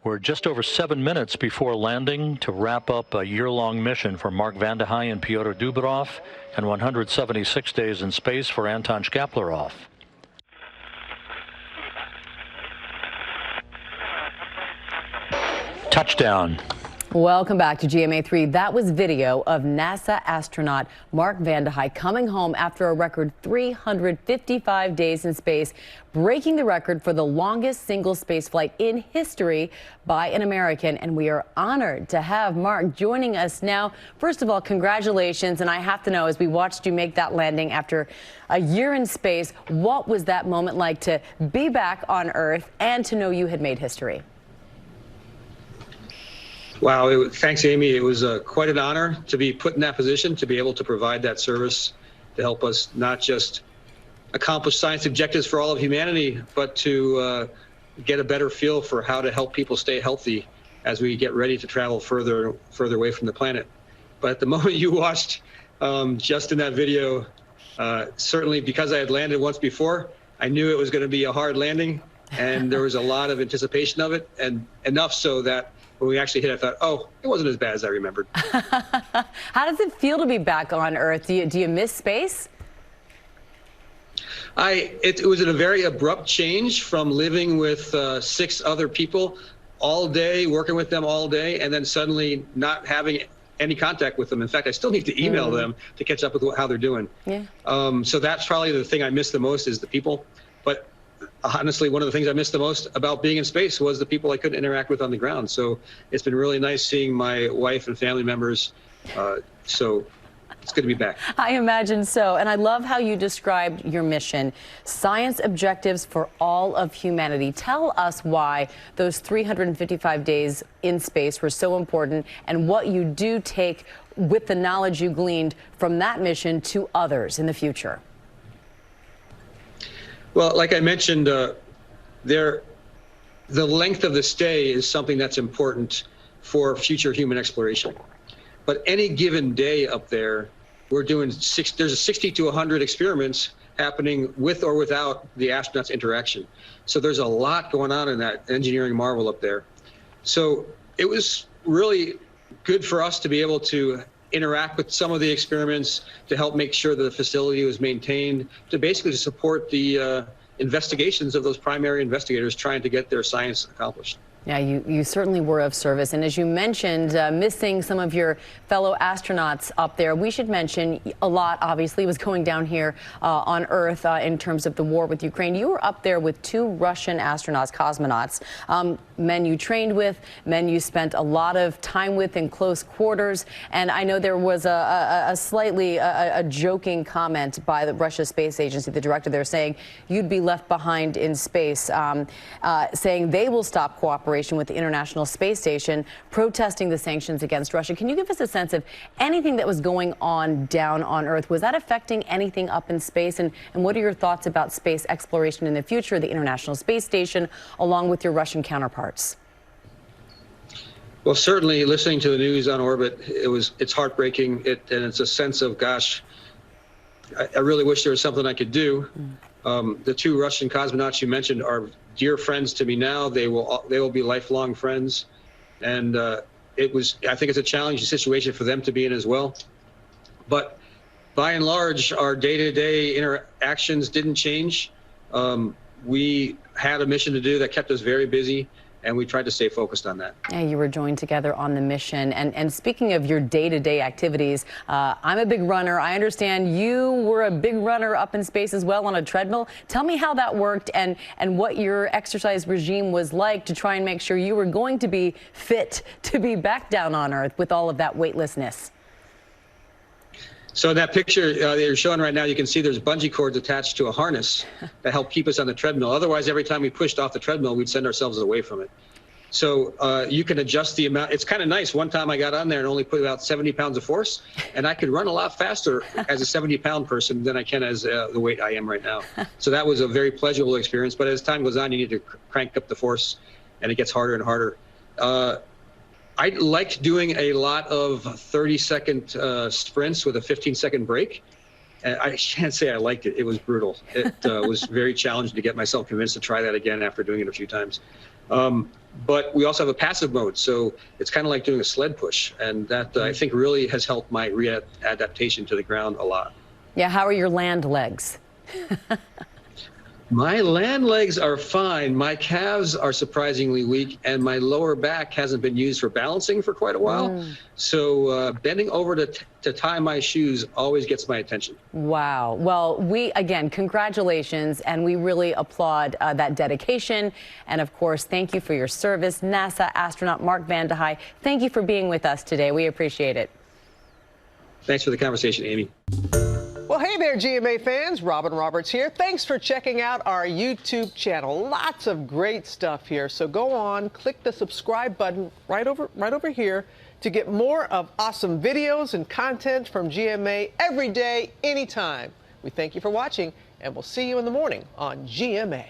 We're just over 7 minutes before landing to wrap up a year-long mission for Mark Vande Hei and Pyotr Dubirov, and 176 days in space for Anton Shkaplerov. Touchdown. Welcome back to GMA3. That was video of NASA astronaut Mark Vande Hei coming home after a record 355 days in space, breaking the record for the longest single space flight in history by an American. And we are honored to have Mark joining us now. First of all, congratulations. And I have to know, as we watched you make that landing after a year in space, what was that moment like to be back on Earth and to know you had made history? Wow, thanks, Amy. It was quite an honor to be put in that position, to be able to provide that service to help us not just accomplish science objectives for all of humanity, but to get a better feel for how to help people stay healthy as we get ready to travel further away from the planet. But at the moment you watched, just in that video, certainly because I had landed once before, I knew it was going to be a hard landing, and there was a lot of anticipation of it, and enough so that when we actually hit, I thought, oh, it wasn't as bad as I remembered. How does it feel to be back on Earth? Do you miss space? It was a very abrupt change from living with 6 other people all day, working with them all day, and then suddenly not having any contact with them. In fact, I still need to email them to catch up with how they're doing. Yeah. So that's probably the thing I miss the most, is the people. But honestly, one of the things I missed the most about being in space was the people I couldn't interact with on the ground. So it's been really nice seeing my wife and family members. So it's good to be back. I imagine so. And I love how you described your mission, science objectives for all of humanity. Tell us why those 355 days in space were so important, and what you do take with the knowledge you gleaned from that mission to others in the future. Well, like I mentioned, the length of the stay is something that's important for future human exploration. But any given day up there, we're doing there's 60 to 100 experiments happening with or without the astronauts' interaction. So there's a lot going on in that engineering marvel up there. So it was really good for us to be able to interact with some of the experiments, to help make sure that the facility was maintained, to basically support the investigations of those primary investigators trying to get their science accomplished. Yeah, you certainly were of service. And as you mentioned, missing some of your fellow astronauts up there, we should mention a lot, obviously, was going down here on Earth in terms of the war with Ukraine. You were up there with 2 Russian astronauts, cosmonauts, men you trained with, men you spent a lot of time with in close quarters. And I know there was a slightly joking comment by the Russia Space Agency, the director there, saying you'd be left behind in space, saying they will stop cooperating with the International Space Station, protesting the sanctions against Russia. Can you give us a sense of anything that was going on down on Earth? Was that affecting anything up in space? And what are your thoughts about space exploration in the future, the International Space Station, along with your Russian counterparts? Well, certainly listening to the news on orbit, it's heartbreaking. And it's a sense of, gosh, I really wish there was something I could do. The 2 Russian cosmonauts you mentioned are dear friends to me now. They will be lifelong friends, and I think it's a challenging situation for them to be in as well. But by and large, our day-to-day interactions didn't change. We had a mission to do that kept us very busy, and we tried to stay focused on that. Yeah, you were joined together on the mission. And speaking of your day-to-day activities, I'm a big runner. I understand you were a big runner up in space as well on a treadmill. Tell me how that worked and what your exercise regime was like to try and make sure you were going to be fit to be back down on Earth with all of that weightlessness. So in that picture that you're showing right now, you can see there's bungee cords attached to a harness that help keep us on the treadmill. Otherwise, every time we pushed off the treadmill, we'd send ourselves away from it. So you can adjust the amount. It's kind of nice. One time I got on there and only put about 70 pounds of force, and I could run a lot faster as a 70-pound person than I can as the weight I am right now. So that was a very pleasurable experience. But as time goes on, you need to crank up the force, and it gets harder and harder. I liked doing a lot of 30-second sprints with a 15-second break. And I can't say I liked it. It was brutal. It was very challenging to get myself convinced to try that again after doing it a few times. But we also have a passive mode, so it's kind of like doing a sled push, and that I think really has helped my readaptation to the ground a lot. Yeah, how are your land legs? My land legs are fine. My calves are surprisingly weak, and my lower back hasn't been used for balancing for quite a while. So bending over to tie my shoes always gets my attention. Wow. Well, again, congratulations, and we really applaud that dedication. And of course, thank you for your service. NASA astronaut Mark Vande Hei, thank you for being with us today. We appreciate it. Thanks for the conversation, Amy. Well, hey there, GMA fans. Robin Roberts here. Thanks for checking out our YouTube channel. Lots of great stuff here. So go on, click the subscribe button right over here to get more of awesome videos and content from GMA every day, anytime. We thank you for watching, and we'll see you in the morning on GMA.